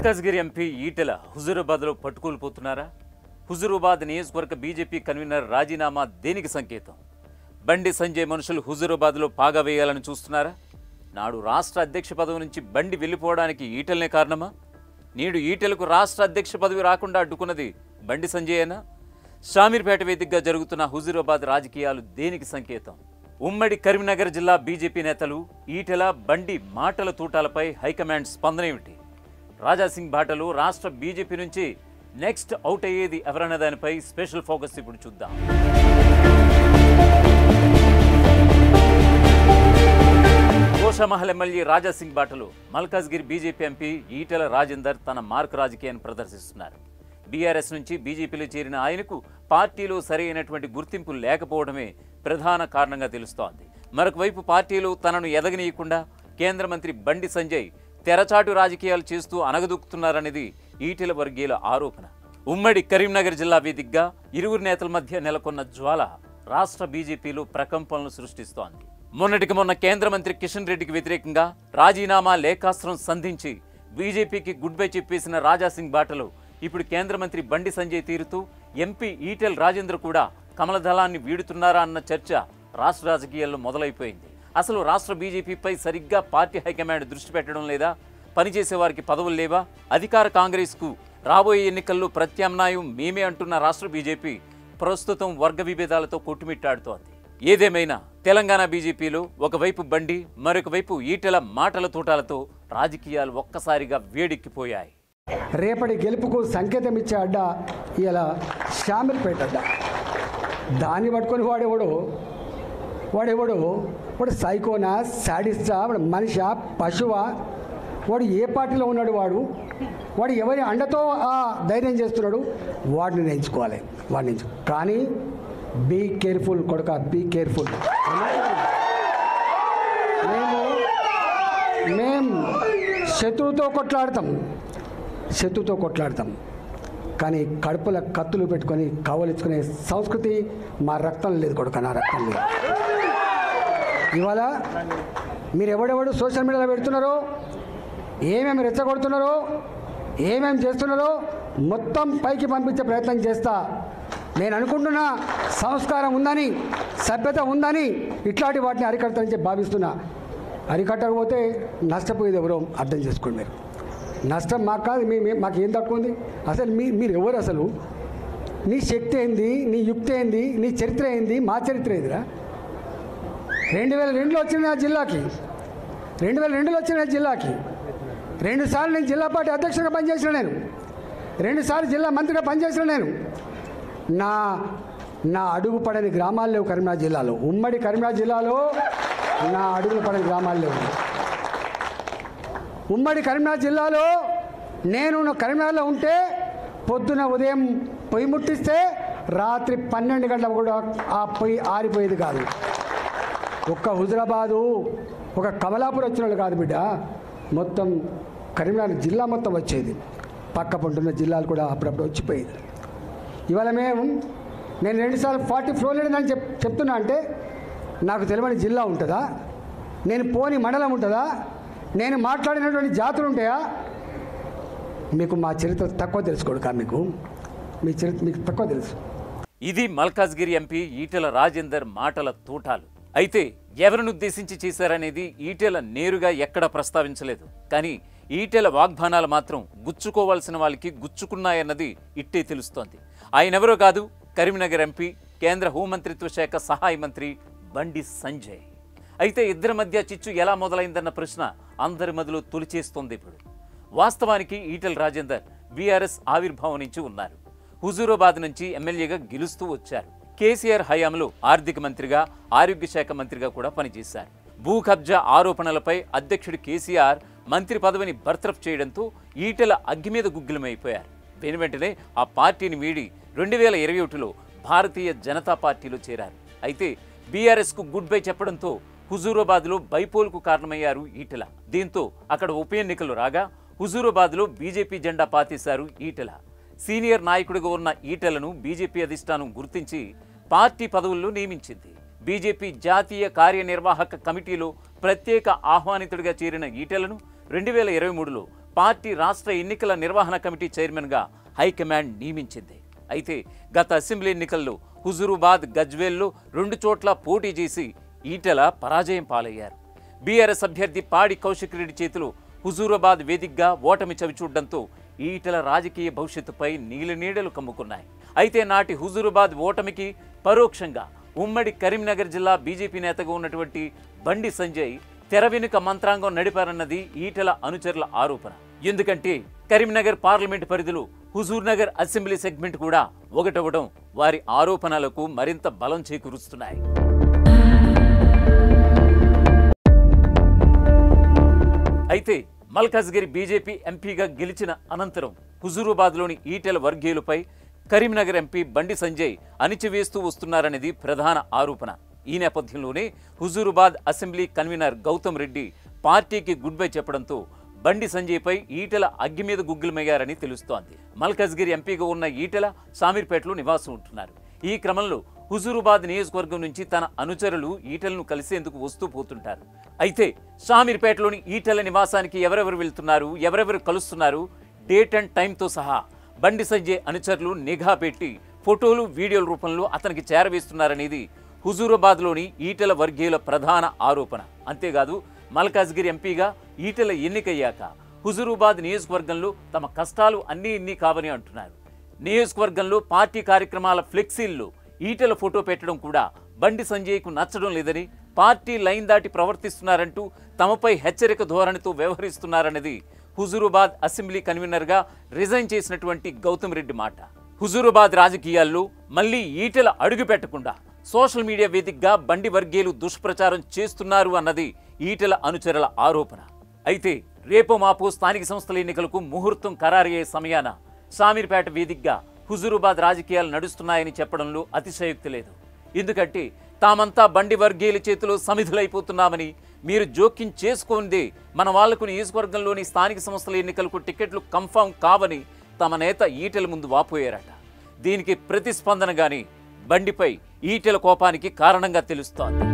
Malkajgiri MP Etela హుజూరాబాద్లో పట్టుకోల్పోతున్నారా? Huzurabad నియోజకవర్గ BJP convener రాజీనామా దేనికి సంకేతం? బండి సంజయ్ మనుషులు హుజూరాబాద్లో పాగా వేయాలని చూస్తున్నారా? నాడు రాష్ట్ర అధ్యక్ష పదవి నుంచి బండి వెళ్ళిపోవడానికి ఈటెలనే కారణమా? నేడు ఈటెలకు రాష్ట్ర అధ్యక్ష పదవి రాకుండా అడ్డుకున్నది బండి సంజయేనా? షామీర్పేట వేదికగా జరుగుతున్న హుజూరాబాద్ రాజకీయాలు దేనికి సంకేతం? ఉమ్మడి కరీంనగర్ జిల్లా బీజేపీ నేతలు ఈటెల బండి మాటల తూటాలపై హైకమాండ్ స్పందన ఏమిటి? రాజాసింగ్ బాటలు రాష్ట్ర బీజేపీ నుంచి నెక్స్ట్ అవుట్ అయ్యేది ఎవరన్న దానిపై స్పెషల్ ఫోకస్ ఇప్పుడు చూద్దాం. గోషామహల్ ఎమ్మెల్యే రాజాసింగ్ బాటలు మల్కాజ్గిరి బీజేపీ ఎంపీ ఈటెల రాజేందర్ తన మార్క్ రాజకీయాన్ని ప్రదర్శిస్తున్నారు. బీఆర్ఎస్ నుంచి బీజేపీలో చేరిన ఆయనకు పార్టీలో సరైనటువంటి గుర్తింపు లేకపోవడమే ప్రధాన కారణంగా తెలుస్తోంది. మరొక వైపు పార్టీలో తనను ఎదగనీయకుండా కేంద్ర మంత్రి బండి సంజయ్ తెరచాటు రాజకీయాలు చేస్తూ అనగదొక్కుతున్నారనేది ఈటెల వర్గీయుల ఆరోపణ. ఉమ్మడి కరీంనగర్ జిల్లా వేదికగా ఇరువురు నేతల మధ్య నెలకొన్న జ్వాల రాష్ట్ర బీజేపీలో ప్రకంపనలు సృష్టిస్తోంది. మొన్నటికి మొన్న కేంద్ర మంత్రి కిషన్ రెడ్డికి వ్యతిరేకంగా రాజీనామా లేఖాస్త్రం సంధించి బీజేపీకి గుడ్ బై చెప్పేసిన రాజాసింగ్ బాటలో ఇప్పుడు కేంద్ర మంత్రి బండి సంజయ్ తీరుతూ ఎంపీ ఈటెల రాజేందర్ కూడా కమలదళాన్ని వీడుతున్నారా అన్న చర్చ రాష్ట్ర రాజకీయాల్లో మొదలైపోయింది. అసలు రాష్ట్ర బీజేపీపై సరిగ్గా పార్టీ హైకమాండ్ దృష్టి పెట్టడం లేదా? పనిచేసే వారికి పదవులు లేవా? అధికార కాంగ్రెస్కు రాబోయే ఎన్నికల్లో ప్రత్యామ్నాయం మేమే అంటున్న రాష్ట్ర బీజేపీ ప్రస్తుతం వర్గ విభేదాలతో కొట్టుమిట్టాడుతోంది. ఏదేమైనా తెలంగాణ బీజేపీలో ఒకవైపు బండి, మరొక వైపు ఈటెల మాటల తూటాలతో రాజకీయాలు ఒక్కసారిగా వేడెక్కిపోయాయి. రేపటి గెలుపుకు సంకేతం ఇచ్చే అడ్డ ఇలా షామీర్పేట అడ్డ. దాన్ని పట్టుకొని వాడు సైకోనా, శాడిస్టా, వాడు మనిషా, పశువా, వాడు ఏ పార్టీలో ఉన్నాడు, వాడు ఎవరి అండతో ఆ ధైర్యం చేస్తున్నాడు, వాడిని నేర్చుకోవాలి. కానీ బీ కేర్ఫుల్ కొడుక, బీ కేర్ఫుల్. మేము శత్రువుతో కొట్లాడతాం కానీ కడుపుల కత్తులు పెట్టుకొని కావలించుకునే సంస్కృతి మా రక్తం లేదు కొడుక, నా రక్తం లేదు. ఇవాళ మీరు ఎవడెవడు సోషల్ మీడియాలో పెడుతున్నారో, ఏమేమి రెచ్చగొడుతున్నారో, ఏమేమి చేస్తున్నారో మొత్తం పైకి పంపించే ప్రయత్నం చేస్తా. నేను అనుకుంటున్నా సంస్కారం ఉందని, సభ్యత ఉందని ఇట్లాంటి వాటిని అరికడతానని చెప్పి భావిస్తున్నా. అరికట్టకపోతే నష్టపోయేది ఎవరో అర్థం చేసుకోండి. మీరు నష్టం మాకు కాదు, మాకేం తక్కువ ఉంది? అసలు మీరు ఎవరు? అసలు నీ శక్తి ఏంది, నీ యుక్తి ఏంది, నీ చరిత్ర ఏంది, మా చరిత్ర ఏందిరా? 2002లో వచ్చిన నా జిల్లాకి 2 సార్లు నేను జిల్లా పార్టీ అధ్యక్షుడిగా పనిచేసిన, నేను 2 సార్లు జిల్లా మంత్రిగా పనిచేసిన. నేను నా అడుగు పడని గ్రామాలు లేవు కరీంనగర్ జిల్లాలో. ఉమ్మడి కరీంనగర్ జిల్లాలో నా అడుగులు పడని గ్రామాలు లేవు. ఉమ్మడి కరీంనగర్ జిల్లాలో నేను కరీంనగర్లో ఉంటే పొద్దున ఉదయం పొయ్యి ముట్టిస్తే రాత్రి 12 గంటలకు కూడా ఆ పొయ్యి ఆరిపోయేది కాదు. ఒక్క హుజూరాబాదు, ఒక కమలాపూర్ వచ్చిన వాళ్ళు కాదు బిడ్డ, మొత్తం కరీంనగర్ జిల్లా మొత్తం వచ్చేది. పక్క పంటున్న జిల్లాలు కూడా అప్పుడప్పుడు వచ్చిపోయేది. ఇవాళ నేను 2 సార్లు 40 ఫ్లోర్ లేదని చెప్తున్నా అంటే నాకు తెలియని జిల్లా ఉంటుందా? నేను పోని మండలం ఉంటుందా? నేను మాట్లాడినటువంటి జాతులు ఉంటాయా? మీకు మా చరిత్ర తక్కువ తెలుసుకోడుకా, మీ చరిత్ర మీకు తక్కువ తెలుసు. ఇది మల్కాజ్గిరి ఎంపీ ఈటెల రాజేందర్ మాటల తూటాలు. అయితే ఎవరిని ఉద్దేశించి చేశారనేది ఈటెల నేరుగా ఎక్కడ ప్రస్తావించలేదు. కానీ ఈటెల వాగ్బాణాలు మాత్రం గుచ్చుకోవాల్సిన వాళ్ళకి గుచ్చుకున్నాయన్నది ఇట్టే తెలుస్తోంది. ఆయనెవరో కాదు, కరీంనగర్ ఎంపీ, కేంద్ర హోంమంత్రిత్వ శాఖ సహాయ మంత్రి బండి సంజయ్. అయితే ఇద్దరి మధ్య చిచ్చు ఎలా మొదలైందన్న ప్రశ్న అందరి మధ్యలో తొలిచేస్తోంది. ఇప్పుడు వాస్తవానికి ఈటెల రాజేందర్ బీఆర్ఎస్ ఆవిర్భావం నుంచి ఉన్నారు. హుజూరాబాద్ నుంచి ఎమ్మెల్యేగా గెలుస్తూ వచ్చారు. కేసీఆర్ హయాంలో ఆర్థిక మంత్రిగా, ఆరోగ్య శాఖ మంత్రిగా కూడా పనిచేశారు. భూ కబ్జా ఆరోపణలపై అధ్యక్షుడు కేసీఆర్ మంత్రి పదవిని బర్తరఫ్ చేయడంతో ఈటెల అగ్గి మీద గుగ్గిలమైపోయారు. వెనువెంటనే ఆ పార్టీని వీడి 2021లో భారతీయ జనతా పార్టీలో చేరారు. అయితే బీఆర్ఎస్కు గుడ్ బై చెప్పడంతో హుజూరాబాద్లో బైపోల్కు కారణమయ్యారు ఈటెల. దీంతో అక్కడ ఉప ఎన్నికలు రాగా హుజూరాబాద్లో బీజేపీ జెండా పాతేశారు ఈటెల. సీనియర్ నాయకుడిగా ఉన్న ఈటెలను బీజేపీ అధిష్టానం గుర్తించి పార్టీ పదవుల్లో నియమించింది. బీజేపీ జాతీయ కార్యనిర్వాహక కమిటీలో ప్రత్యేక ఆహ్వానితుడిగా చేరిన ఈటెలను 2023లో పార్టీ రాష్ట్ర ఎన్నికల నిర్వహణ కమిటీ చైర్మన్గా హైకమాండ్ నియమించింది. అయితే గత అసెంబ్లీ ఎన్నికల్లో హుజూరాబాద్, గజ్వేల్లో 2 చోట్ల పోటీ చేసి ఈటెల పరాజయం పాలయ్యారు. బీఆర్ఎస్ అభ్యర్థి పాడి కౌశిక్ రెడ్డి చేతిలో హుజూరాబాద్ వేదికగా ఓటమి చవిచూడడంతో ఈటెల రాజకీయ భవిష్యత్తుపై నీలినీడలు కమ్ముకున్నాయి. అయితే నాటి హుజూరాబాద్ ఓటమికి పరోక్షంగా ఉమ్మడి కరీంనగర్ జిల్లా బీజేపీ నేతగా ఉన్నటువంటి బండి సంజయ్ తెర వెనుక మంత్రాంగం నడిపారన్నది ఈటెల అనుచరుల ఆరోపణ. ఎందుకంటే కరీంనగర్ పార్లమెంట్ పరిధిలో హుజూర్నగర్ అసెంబ్లీ సెగ్మెంట్ కూడా ఒకటవడం వారి ఆరోపణలకు మరింత బలం చేకూరుస్తున్నాయి. అయితే మల్కాజ్గిరి బీజేపీ ఎంపీగా గెలిచిన అనంతరం హుజూరాబాద్లోని ఈటెల వర్గీయులపై కరీంనగర్ ఎంపీ బండి సంజయ్ అణిచివేస్తూ వస్తున్నారనేది ప్రధాన ఆరోపణ. ఈ నేపథ్యంలోనే హుజూరాబాద్ అసెంబ్లీ కన్వీనర్ గౌతమ్ రెడ్డి పార్టీకి గుడ్ బై చెప్పడంతో బండి సంజయ్పై ఈటెల అగ్గి మీద గుగ్గిలమయ్యారని తెలుస్తోంది. మల్కాజ్గిరి ఎంపీగా ఉన్న ఈటెల షామీర్పేటలో నివాసం ఉంటున్నారు. ఈ క్రమంలో హుజూరాబాద్ నియోజకవర్గం నుంచి తన అనుచరులు ఈటెలను కలిసేందుకు వస్తూ పోతుంటారు. అయితే షామీర్పేటలోని ఈటెల నివాసానికి ఎవరెవరు వెళ్తున్నారు, ఎవరెవరు కలుస్తున్నారు, డేట్ అండ్ టైంతో సహా బండి సంజయ్ అనుచరులు నిఘా పెట్టి ఫోటోలు, వీడియోల రూపంలో అతనికి చేరవేస్తున్నారనేది హుజూరాబాద్లోని ఈటెల వర్గీయుల ప్రధాన ఆరోపణ. అంతేకాదు మల్కాజ్గిరి ఎంపీగా ఈటెల ఎన్నికయ్యాక హుజూరాబాద్ నియోజకవర్గంలో తమ కష్టాలు అన్నీ ఇన్ని కావని అంటున్నారు. నియోజకవర్గంలో పార్టీ కార్యక్రమాల ఫ్లెక్సీల్లో ఈటెల ఫోటో పెట్టడం కూడా బండి సంజయ్కు నచ్చడం లేదని, పార్టీ లైన్ దాటి ప్రవర్తిస్తున్నారంటూ తమపై హెచ్చరిక ధోరణితో వ్యవహరిస్తున్నారన్నది హుజూరాబాద్ అసెంబ్లీ కన్వీనర్గా రిజైన్ చేసినటువంటి గౌతమ్ రెడ్డి మాట. హుజూరాబాద్ రాజకీయాల్లో మళ్లీ ఈటెల అడుగు పెట్టకుండా సోషల్ మీడియా వేదికగా బండి వర్గీయులు దుష్ప్రచారం చేస్తున్నారు అన్నది ఈటెల అనుచరుల ఆరోపణ. అయితే రేపో మాపో స్థానిక సంస్థల ఎన్నికలకు ముహూర్తం ఖరారయ్యే సమయాన షామీర్పేట వేదికగా హుజూరాబాద్ రాజకీయాలు నడుస్తున్నాయని చెప్పడంలో అతిశయోక్తి లేదు. ఎందుకంటే తామంతా బండి వర్గీయుల చేతిలో సమిధులైపోతున్నామని, మీరు జోక్యం చేసుకోందే మన వాళ్లకు నియోజకవర్గంలోని స్థానిక సంస్థల ఎన్నికలకు టికెట్లు కన్ఫర్మ్ కావని తమ నేత ఈటెల ముందు వాపోయారట. దీనికి ప్రతిస్పందనగానే బండిపై ఈటెల కోపానికి కారణంగా తెలుస్తోంది.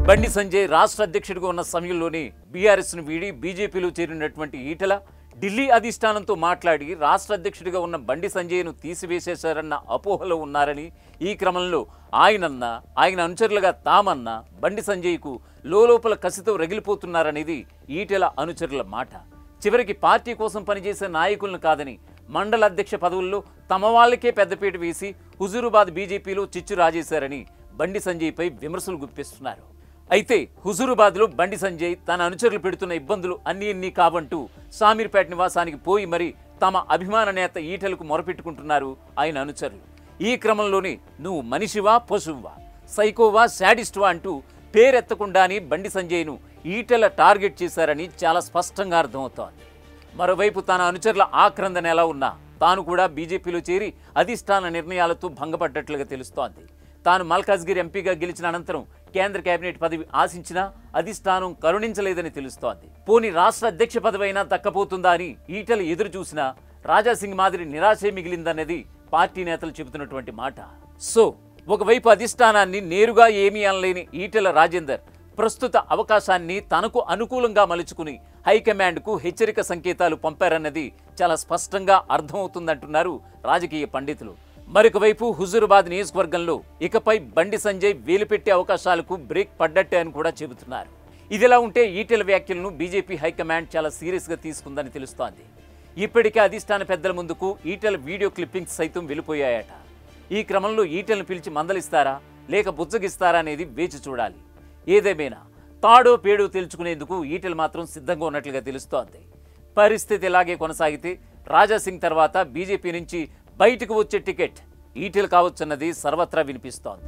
బండి సంజయ్ రాష్ట్ర అధ్యక్షుడిగా ఉన్న సమయంలోనే బీఆర్ఎస్ను వీడి బీజేపీలో చేరినటువంటి ఈటెల ఢిల్లీ అధిష్టానంతో మాట్లాడి రాష్ట్ర అధ్యక్షుడిగా ఉన్న బండి సంజయ్ను తీసివేసేశారన్న అపోహలో ఉన్నారని, ఈ క్రమంలో ఆయన అనుచరులుగా తామన్నా బండి సంజయ్కు లోపల కసితో రగిలిపోతున్నారనేది ఈటెల అనుచరుల మాట. చివరికి పార్టీ కోసం పనిచేసే నాయకులను కాదని మండల అధ్యక్ష పదవుల్లో తమ వాళ్ళకే పెద్దపీట వేసి హుజూరాబాద్ బీజేపీలో చిచ్చు రాజేశారని బండి సంజయ్పై విమర్శలు గుప్పిస్తున్నారు. అయితే హుజూరాబాద్లో బండి సంజయ్ తన అనుచరులు పెడుతున్న ఇబ్బందులు అన్నీ కావంటూ షామీర్పేట నివాసానికి పోయి మరి తమ అభిమాన నేత ఈటెలకు మొరపెట్టుకుంటున్నారు ఆయన అనుచరులు. ఈ క్రమంలోనే నువ్వు మనిషివా, పశువువా, సైకోవా, శాడిస్టువా అంటూ పేరెత్తకుండానే బండి సంజయ్ను ఈటెల టార్గెట్ చేశారని చాలా స్పష్టంగా అర్థమవుతోంది. మరోవైపు తన అనుచరుల ఆక్రందన ఎలా ఉన్నా తాను కూడా బీజేపీలో చేరి అధిష్టాన నిర్ణయాలతో భంగపడ్డట్లుగా తెలుస్తోంది. తాను మల్కాజ్గిరి ఎంపీగా గెలిచిన అనంతరం కేంద్ర కేబినెట్ పదవి ఆశించినా అధిష్టానం కరుణించలేదని తెలుస్తోంది. పోనీ రాష్ట్ర అధ్యక్ష పదవి అయినా దక్కపోతుందా అని ఈటెల ఎదురు చూసినా రాజాసింగ్ మాదిరి నిరాశే మిగిలిందన్నది పార్టీ నేతలు చెబుతున్నటువంటి మాట. సో ఒకవైపు అధిష్టానాన్ని నేరుగా ఏమీ అనలేని ఈటెల రాజేందర్ ప్రస్తుత అవకాశాన్ని తనకు అనుకూలంగా మలుచుకుని హైకమాండ్కు హెచ్చరిక సంకేతాలు పంపారన్నది చాలా స్పష్టంగా అర్థమవుతుందంటున్నారు రాజకీయ పండితులు. మరొకవైపు హుజూరాబాద్ నియోజకవర్గంలో ఇకపై బండి సంజయ్ వేలుపెట్టే అవకాశాలకు బ్రేక్ పడ్డట్టే అని కూడా చెబుతున్నారు. ఇదిలా ఉంటే ఈటెల వ్యాఖ్యలను బీజేపీ హైకమాండ్ చాలా సీరియస్గా తీసుకుందని తెలుస్తోంది. ఇప్పటికే అధిష్టాన పెద్దల ముందుకు ఈటెల వీడియో క్లిప్పింగ్స్ సైతం వెళ్ళిపోయాయట. ఈ క్రమంలో ఈటెలను పిలిచి మందలిస్తారా లేక బుజ్జగిస్తారా అనేది వేచి చూడాలి. ఏదేమైనా తాడో పేడో తెలుసుకునేందుకు ఈటెల మాత్రం సిద్ధంగా ఉన్నట్లుగా తెలుస్తోంది. పరిస్థితి ఇలాగే కొనసాగితే రాజాసింగ్ తర్వాత బీజేపీ నుంచి బయటకు వచ్చే టికెట్ ఈటెల కావచ్చన్నది సర్వత్రా వినిపిస్తోంది.